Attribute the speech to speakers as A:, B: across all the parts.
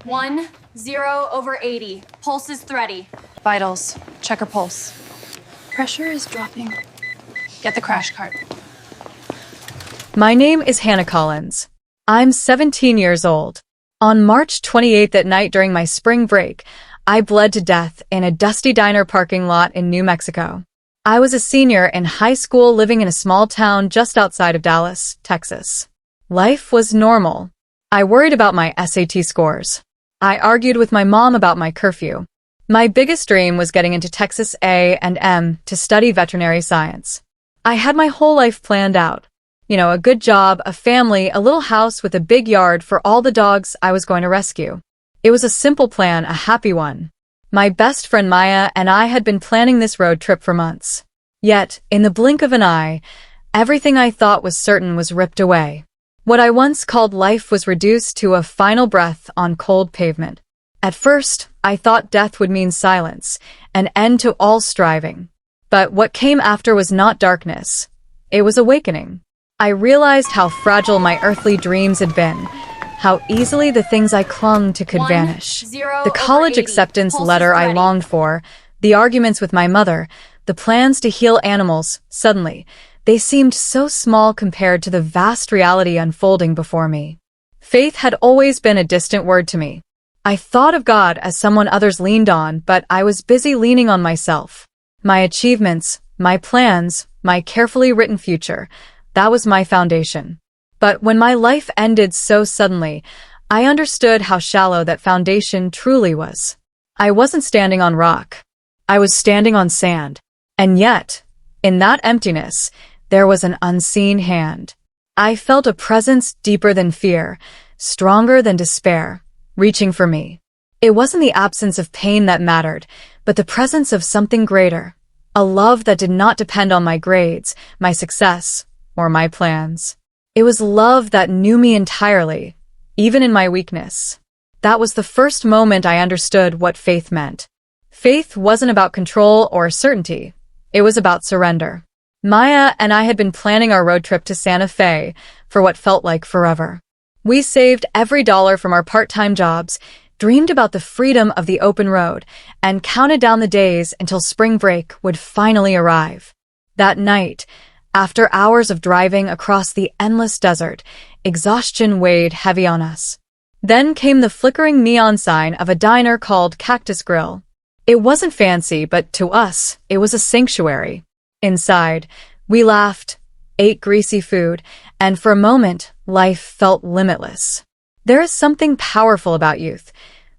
A: 10/80. Pulse is thready.
B: Vitals. Check her pulse.
C: Pressure is dropping.
B: Get the crash cart.
D: My name is Hannah Collins. I'm 17 years old. On March 28th at night during my spring break, I bled to death in a dusty diner parking lot in New Mexico. I was a senior in high school living in a small town just outside of Dallas, Texas. Life was normal. I worried about my SAT scores. I argued with my mom about my curfew. My biggest dream was getting into Texas A&M to study veterinary science. I had my whole life planned out. A good job, a family, a little house with a big yard for all the dogs I was going to rescue. It was a simple plan, a happy one. My best friend Maya and I had been planning this road trip for months. Yet, in the blink of an eye, everything I thought was certain was ripped away. What I once called life was reduced to a final breath on cold pavement. At first, I thought death would mean silence, an end to all striving. But what came after was not darkness. It was awakening. I realized how fragile my earthly dreams had been, how easily the things I clung to could vanish. The college acceptance letter I longed for, the arguments with my mother, the plans to heal animals, suddenly, they seemed so small compared to the vast reality unfolding before me. Faith had always been a distant word to me. I thought of God as someone others leaned on, but I was busy leaning on myself. My achievements, my plans, my carefully written future, that was my foundation. But when my life ended so suddenly, I understood how shallow that foundation truly was. I wasn't standing on rock. I was standing on sand. And yet, in that emptiness, there was an unseen hand. I felt a presence deeper than fear, stronger than despair, reaching for me. It wasn't the absence of pain that mattered, but the presence of something greater, a love that did not depend on my grades, my success, or my plans. It was love that knew me entirely, even in my weakness. That was the first moment I understood what faith meant. Faith wasn't about control or certainty. It was about surrender. Maya and I had been planning our road trip to Santa Fe for what felt like forever. We saved every dollar from our part-time jobs, dreamed about the freedom of the open road, and counted down the days until spring break would finally arrive. That night, after hours of driving across the endless desert, exhaustion weighed heavy on us. Then came the flickering neon sign of a diner called Cactus Grill. It wasn't fancy, but to us, it was a sanctuary. Inside, we laughed, ate greasy food, and for a moment, life felt limitless. There is something powerful about youth,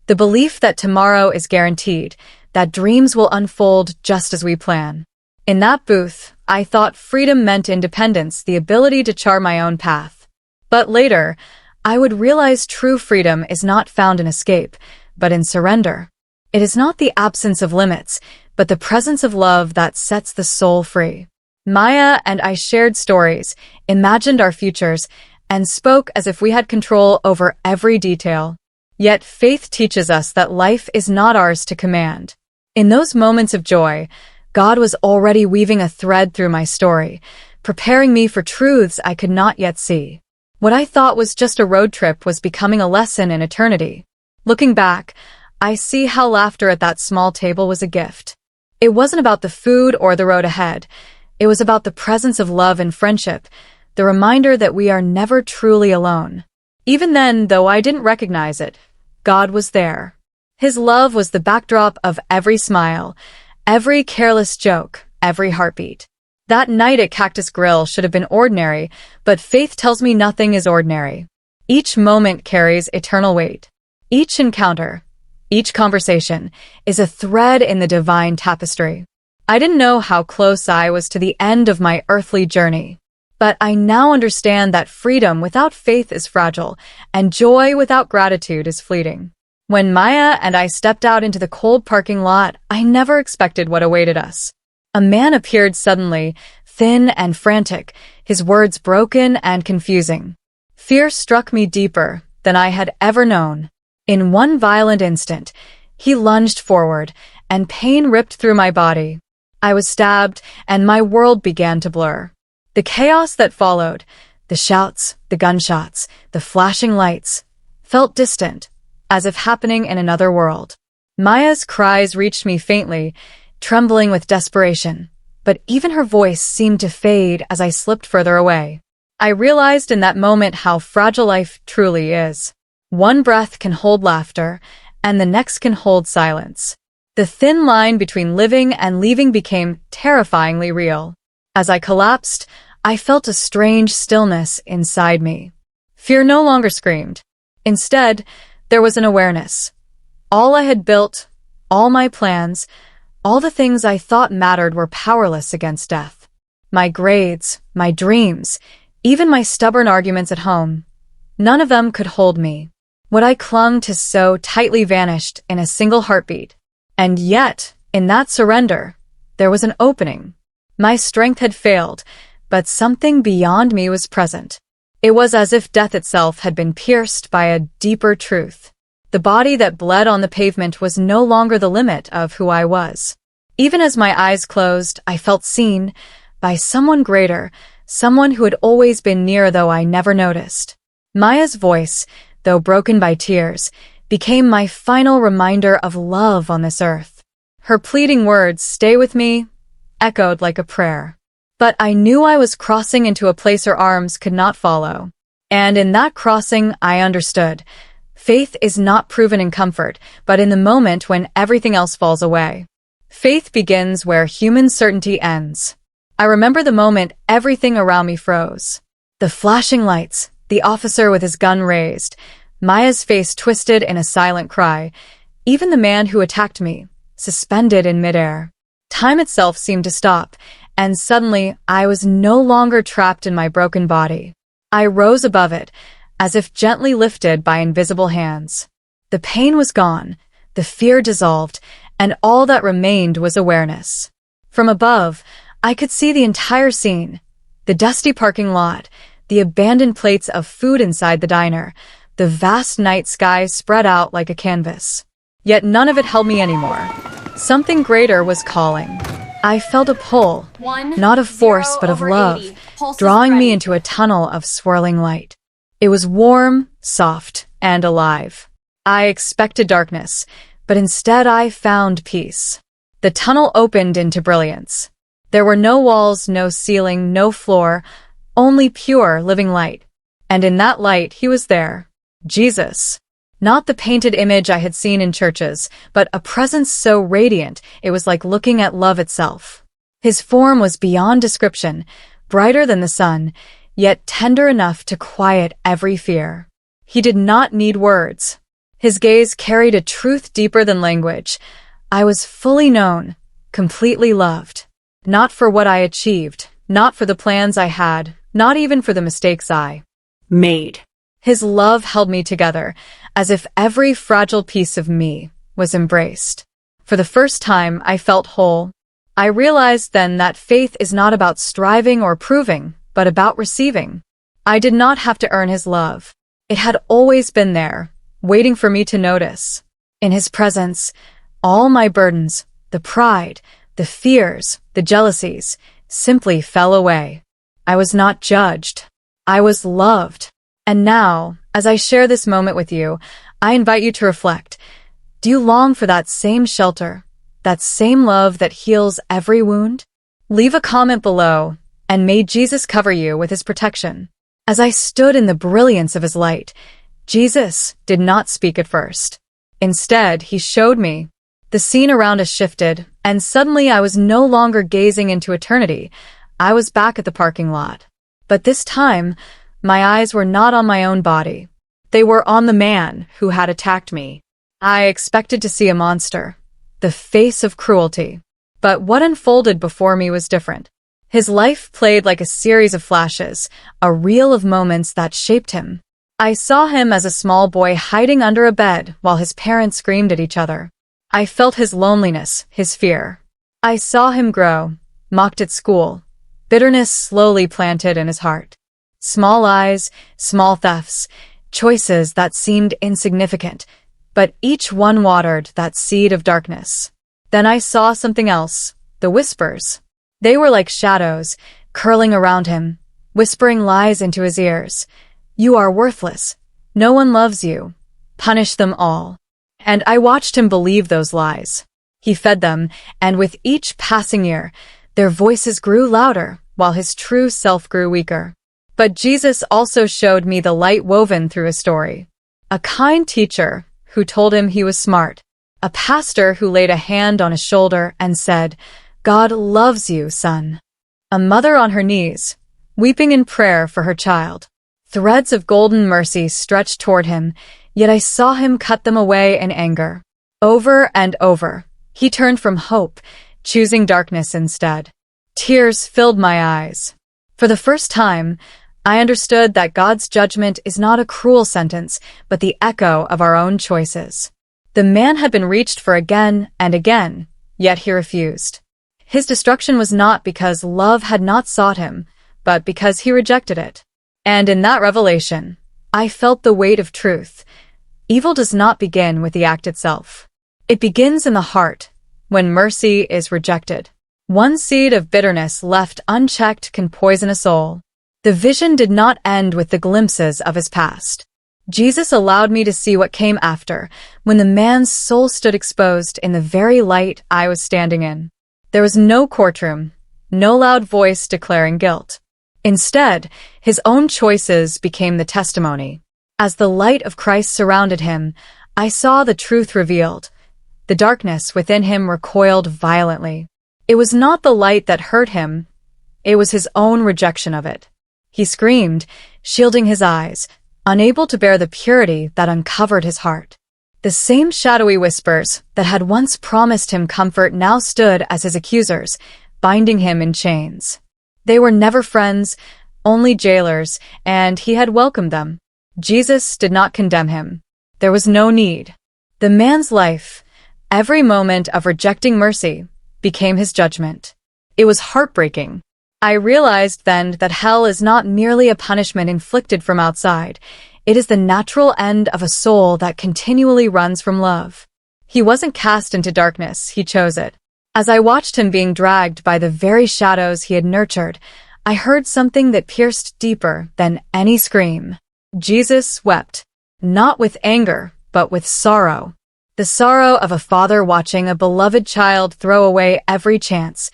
D: the belief that tomorrow is guaranteed, that dreams will unfold just as we plan. In that booth, I thought freedom meant independence, the ability to chart my own path. But later, I would realize true freedom is not found in escape, but in surrender. It is not the absence of limits, but the presence of love that sets the soul free. Maya and I shared stories, imagined our futures, and spoke as if we had control over every detail. Yet faith teaches us that life is not ours to command. In those moments of joy, God was already weaving a thread through my story, preparing me for truths I could not yet see. What I thought was just a road trip was becoming a lesson in eternity. Looking back, I see how laughter at that small table was a gift. It wasn't about the food or the road ahead. It was about the presence of love and friendship, the reminder that we are never truly alone. Even then, though I didn't recognize it, God was there. His love was the backdrop of every smile, every careless joke, every heartbeat. That night at Cactus Grill should have been ordinary, but faith tells me nothing is ordinary. Each moment carries eternal weight. Each encounter, each conversation, is a thread in the divine tapestry. I didn't know how close I was to the end of my earthly journey. But I now understand that freedom without faith is fragile, and joy without gratitude is fleeting. When Maya and I stepped out into the cold parking lot, I never expected what awaited us. A man appeared suddenly, thin and frantic, his words broken and confusing. Fear struck me deeper than I had ever known. In one violent instant, he lunged forward, and pain ripped through my body. I was stabbed, and my world began to blur. The chaos that followed, the shouts, the gunshots, the flashing lights, felt distant, as if happening in another world. Maya's cries reached me faintly, trembling with desperation, but even her voice seemed to fade as I slipped further away. I realized in that moment how fragile life truly is. One breath can hold laughter, and the next can hold silence. The thin line between living and leaving became terrifyingly real. As I collapsed, I felt a strange stillness inside me. Fear no longer screamed. Instead, there was an awareness. All I had built, all my plans, all the things I thought mattered were powerless against death. My grades, my dreams, even my stubborn arguments at home, none of them could hold me. What I clung to so tightly vanished in a single heartbeat. And yet, in that surrender, there was an opening. My strength had failed, but something beyond me was present. It was as if death itself had been pierced by a deeper truth. The body that bled on the pavement was no longer the limit of who I was. Even as my eyes closed, I felt seen by someone greater, someone who had always been near though I never noticed. Maya's voice, though broken by tears, became my final reminder of love on this earth. Her pleading words, "Stay with me," echoed like a prayer. But I knew I was crossing into a place her arms could not follow. And in that crossing, I understood. Faith is not proven in comfort, but in the moment when everything else falls away. Faith begins where human certainty ends. I remember the moment everything around me froze. The flashing lights, the officer with his gun raised, Maya's face twisted in a silent cry, even the man who attacked me, suspended in midair. Time itself seemed to stop, and suddenly I was no longer trapped in my broken body. I rose above it, as if gently lifted by invisible hands. The pain was gone, the fear dissolved, and all that remained was awareness. From above, I could see the entire scene. The dusty parking lot, the abandoned plates of food inside the diner, the vast night sky spread out like a canvas. Yet none of it held me anymore. Something greater was calling. I felt a pull, not of force but of love, drawing me into a tunnel of swirling light. It was warm, soft, and alive. I expected darkness, but instead I found peace. The tunnel opened into brilliance. There were no walls, no ceiling, no floor, only pure, living light. And in that light, he was there. Jesus. Not the painted image I had seen in churches, but a presence so radiant it was like looking at love itself. His form was beyond description, brighter than the sun, yet tender enough to quiet every fear. He did not need words. His gaze carried a truth deeper than language. I was fully known, completely loved. Not for what I achieved, not for the plans I had, not even for the mistakes I made. His love held me together, as if every fragile piece of me was embraced. For the first time, I felt whole. I realized then that faith is not about striving or proving, but about receiving. I did not have to earn his love. It had always been there, waiting for me to notice. In his presence, all my burdens, the pride, the fears, the jealousies, simply fell away. I was not judged. I was loved. And now, as I share this moment with you, I invite you to reflect. Do you long for that same shelter, that same love that heals every wound? Leave a comment below, and may Jesus cover you with his protection. As I stood in the brilliance of his light, Jesus did not speak at first. Instead, he showed me. The scene around us shifted, and suddenly I was no longer gazing into eternity. I was back at the parking lot. But this time, my eyes were not on my own body. They were on the man who had attacked me. I expected to see a monster, the face of cruelty. But what unfolded before me was different. His life played like a series of flashes, a reel of moments that shaped him. I saw him as a small boy hiding under a bed while his parents screamed at each other. I felt his loneliness, his fear. I saw him grow, mocked at school, bitterness slowly planted in his heart. Small lies, small thefts, choices that seemed insignificant, but each one watered that seed of darkness. Then I saw something else, the whispers. They were like shadows, curling around him, whispering lies into his ears. You are worthless. No one loves you. punish them all. And I watched him believe those lies. He fed them, and with each passing year, their voices grew louder, while his true self grew weaker. But Jesus also showed me the light woven through his story. A kind teacher who told him he was smart. A pastor who laid a hand on his shoulder and said, "God loves you, son." A mother on her knees, weeping in prayer for her child. Threads of golden mercy stretched toward him, yet I saw him cut them away in anger. Over and over, he turned from hope, choosing darkness instead. Tears filled my eyes. For the first time, I understood that God's judgment is not a cruel sentence, but the echo of our own choices. The man had been reached for again and again, yet he refused. His destruction was not because love had not sought him, but because he rejected it. And in that revelation, I felt the weight of truth. Evil does not begin with the act itself. It begins in the heart, when mercy is rejected. One seed of bitterness left unchecked can poison a soul. The vision did not end with the glimpses of his past. Jesus allowed me to see what came after, when the man's soul stood exposed in the very light I was standing in. There was no courtroom, no loud voice declaring guilt. Instead, his own choices became the testimony. As the light of Christ surrounded him, I saw the truth revealed. The darkness within him recoiled violently. It was not the light that hurt him, it was his own rejection of it. He screamed, shielding his eyes, unable to bear the purity that uncovered his heart. The same shadowy whispers that had once promised him comfort now stood as his accusers, binding him in chains. They were never friends, only jailers, and he had welcomed them. Jesus did not condemn him. There was no need. The man's life, every moment of rejecting mercy, became his judgment. It was heartbreaking. I realized then that hell is not merely a punishment inflicted from outside. It is the natural end of a soul that continually runs from love. He wasn't cast into darkness, he chose it. As I watched him being dragged by the very shadows he had nurtured, I heard something that pierced deeper than any scream. Jesus wept, not with anger, but with sorrow. The sorrow of a father watching a beloved child throw away every chance,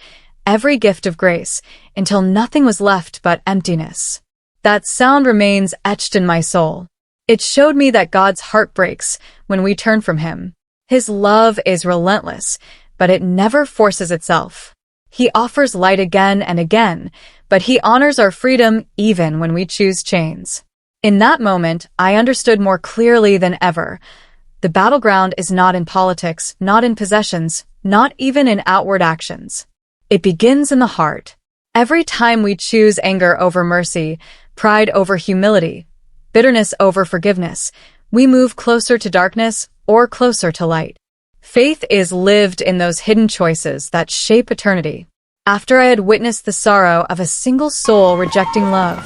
D: every gift of grace, until nothing was left but emptiness. That sound remains etched in my soul. It showed me that God's heart breaks when we turn from him. His love is relentless, but it never forces itself. He offers light again and again, but he honors our freedom even when we choose chains. In that moment, I understood more clearly than ever. The battleground is not in politics, not in possessions, not even in outward actions. It begins in the heart. Every time we choose anger over mercy, pride over humility, bitterness over forgiveness, we move closer to darkness or closer to light. Faith is lived in those hidden choices that shape eternity. After I had witnessed the sorrow of a single soul rejecting love,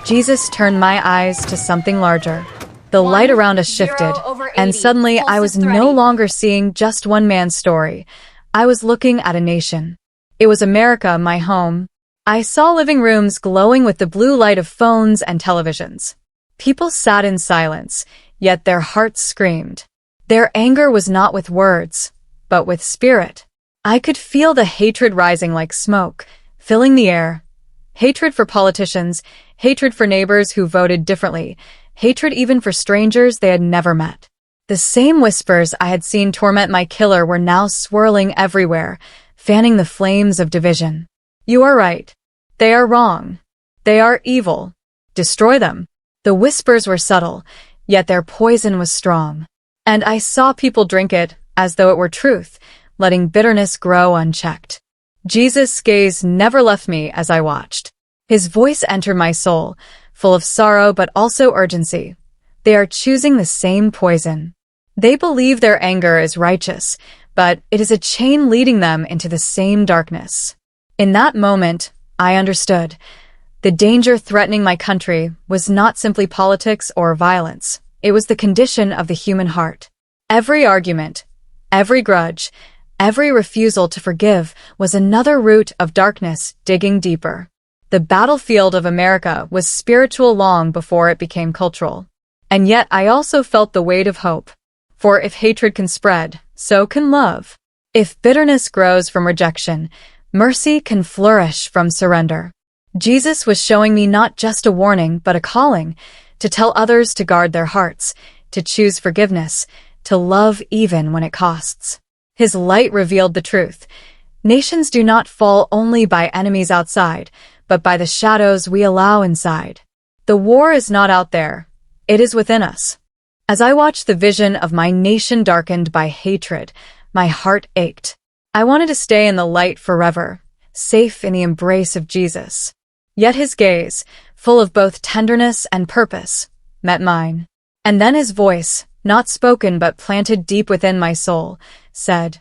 D: Jesus turned my eyes to something larger. The light around us shifted, and suddenly I was no longer seeing just one man's story. I was looking at a nation. It was America, my home. I saw living rooms glowing with the blue light of phones and televisions. People sat in silence, yet their hearts screamed. Their anger was not with words, but with spirit. I could feel the hatred rising like smoke, filling the air. Hatred for politicians, hatred for neighbors who voted differently, hatred even for strangers they had never met. The same whispers I had seen torment my killer were now swirling everywhere, fanning the flames of division. You are right. They are wrong. They are evil. Destroy them. The whispers were subtle, yet their poison was strong. And I saw people drink it as though it were truth, letting bitterness grow unchecked. Jesus' gaze never left me as I watched. His voice entered my soul, full of sorrow but also urgency. They are choosing the same poison. They believe their anger is righteous, but it is a chain leading them into the same darkness. In that moment, I understood. The danger threatening my country was not simply politics or violence. It was the condition of the human heart. Every argument, every grudge, every refusal to forgive was another root of darkness digging deeper. The battlefield of America was spiritual long before it became cultural. And yet I also felt the weight of hope. For if hatred can spread, so can love. If bitterness grows from rejection, mercy can flourish from surrender. Jesus was showing me not just a warning, but a calling to tell others to guard their hearts, to choose forgiveness, to love even when it costs. His light revealed the truth. Nations do not fall only by enemies outside, but by the shadows we allow inside. The war is not out there. It is within us. As I watched the vision of my nation darkened by hatred, my heart ached. I wanted to stay in the light forever, safe in the embrace of Jesus. Yet his gaze, full of both tenderness and purpose, met mine. And then his voice, not spoken but planted deep within my soul, said,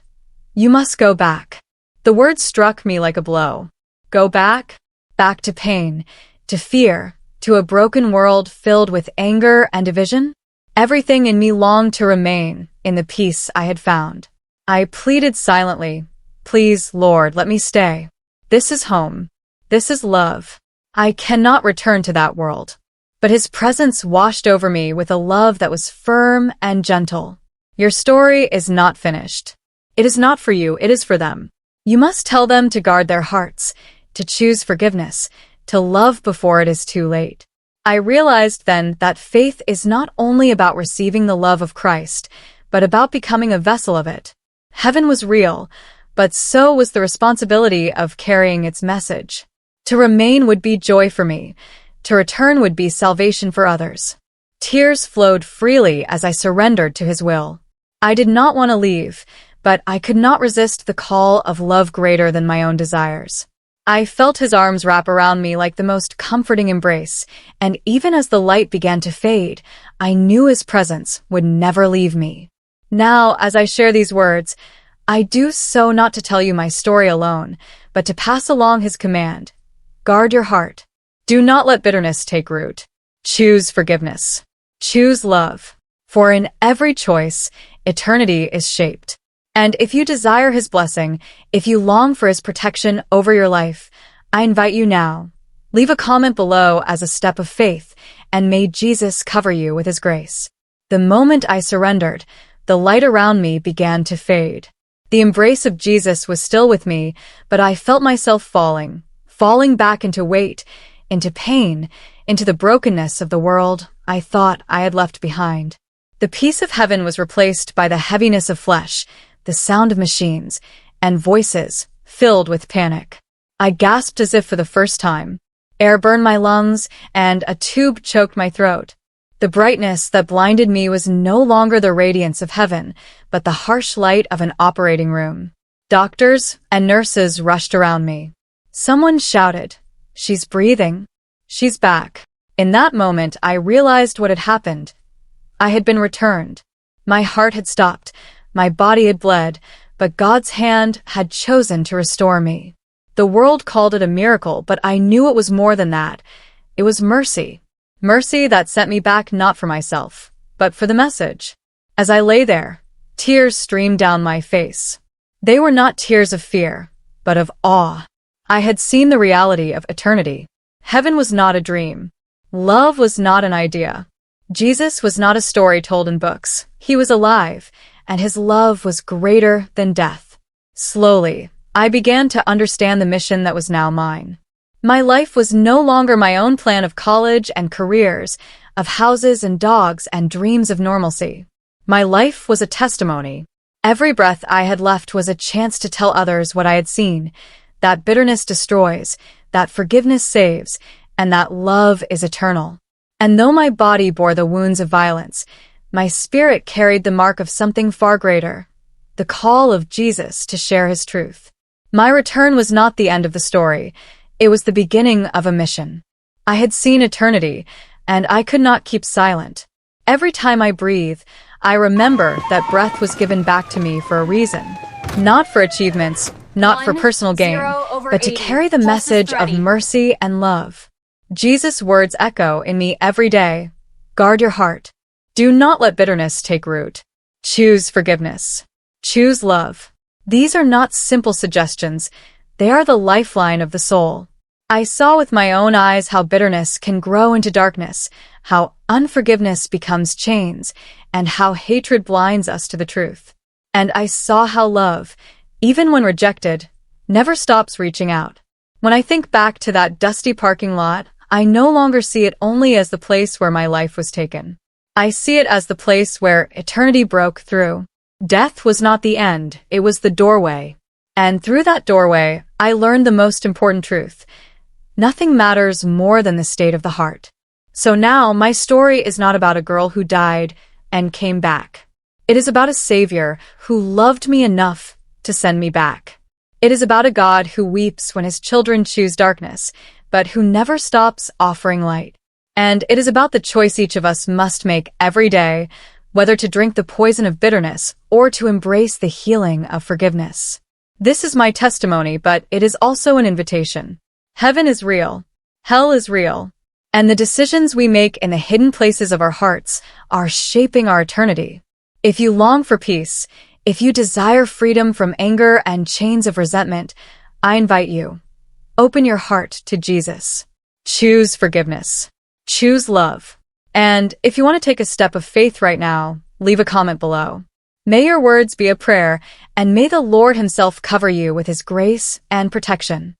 D: "You must go back." The words struck me like a blow. Go back? Back to pain, to fear, to a broken world filled with anger and division? Everything in me longed to remain in the peace I had found. I pleaded silently, "Please, Lord, let me stay. This is home. This is love. I cannot return to that world." But his presence washed over me with a love that was firm and gentle. Your story is not finished. It is not for you, it is for them. You must tell them to guard their hearts, to choose forgiveness, to love before it is too late. I realized then that faith is not only about receiving the love of Christ, but about becoming a vessel of it. Heaven was real, but so was the responsibility of carrying its message. To remain would be joy for me. To return would be salvation for others. Tears flowed freely as I surrendered to his will. I did not want to leave, but I could not resist the call of love greater than my own desires. I felt his arms wrap around me like the most comforting embrace, and even as the light began to fade, I knew his presence would never leave me. Now, as I share these words, I do so not to tell you my story alone, but to pass along his command. Guard your heart. Do not let bitterness take root. Choose forgiveness. Choose love. For in every choice, eternity is shaped. And if you desire his blessing, if you long for his protection over your life, I invite you now. Leave a comment below as a step of faith, and may Jesus cover you with his grace. The moment I surrendered, the light around me began to fade. The embrace of Jesus was still with me, but I felt myself falling back into weight, into pain, into the brokenness of the world I thought I had left behind. The peace of heaven was replaced by the heaviness of flesh, the sound of machines, and voices filled with panic. I gasped as if for the first time. Air burned my lungs, and a tube choked my throat. The brightness that blinded me was no longer the radiance of heaven, but the harsh light of an operating room. Doctors and nurses rushed around me. Someone shouted, "She's breathing. She's back." In that moment, I realized what had happened. I had been returned. My heart had stopped. My body had bled, but God's hand had chosen to restore me. The world called it a miracle, but I knew it was more than that. It was mercy. Mercy that sent me back not for myself, but for the message. As I lay there, tears streamed down my face. They were not tears of fear, but of awe. I had seen the reality of eternity. Heaven was not a dream. Love was not an idea. Jesus was not a story told in books. He was alive, and his love was greater than death. Slowly, I began to understand the mission that was now mine. My life was no longer my own plan of college and careers, of houses and dogs and dreams of normalcy. My life was a testimony. Every breath I had left was a chance to tell others what I had seen, that bitterness destroys, that forgiveness saves, and that love is eternal. And though my body bore the wounds of violence, my spirit carried the mark of something far greater, the call of Jesus to share his truth. My return was not the end of the story. It was the beginning of a mission. I had seen eternity, and I could not keep silent. Every time I breathe, I remember that breath was given back to me for a reason. Not for achievements, not for personal gain, but to carry the message of mercy and love. Jesus' words echo in me every day. Guard your heart. Do not let bitterness take root. Choose forgiveness. Choose love. These are not simple suggestions. They are the lifeline of the soul. I saw with my own eyes how bitterness can grow into darkness, how unforgiveness becomes chains, and how hatred blinds us to the truth. And I saw how love, even when rejected, never stops reaching out. When I think back to that dusty parking lot, I no longer see it only as the place where my life was taken. I see it as the place where eternity broke through. Death was not the end, it was the doorway. And through that doorway, I learned the most important truth. Nothing matters more than the state of the heart. So now, my story is not about a girl who died and came back. It is about a Savior who loved me enough to send me back. It is about a God who weeps when his children choose darkness, but who never stops offering light. And it is about the choice each of us must make every day, whether to drink the poison of bitterness or to embrace the healing of forgiveness. This is my testimony, but it is also an invitation. Heaven is real. Hell is real. And the decisions we make in the hidden places of our hearts are shaping our eternity. If you long for peace, if you desire freedom from anger and chains of resentment, I invite you. Open your heart to Jesus. Choose forgiveness. Choose love. And if you want to take a step of faith right now, leave a comment below. May your words be a prayer, and may the Lord himself cover you with his grace and protection.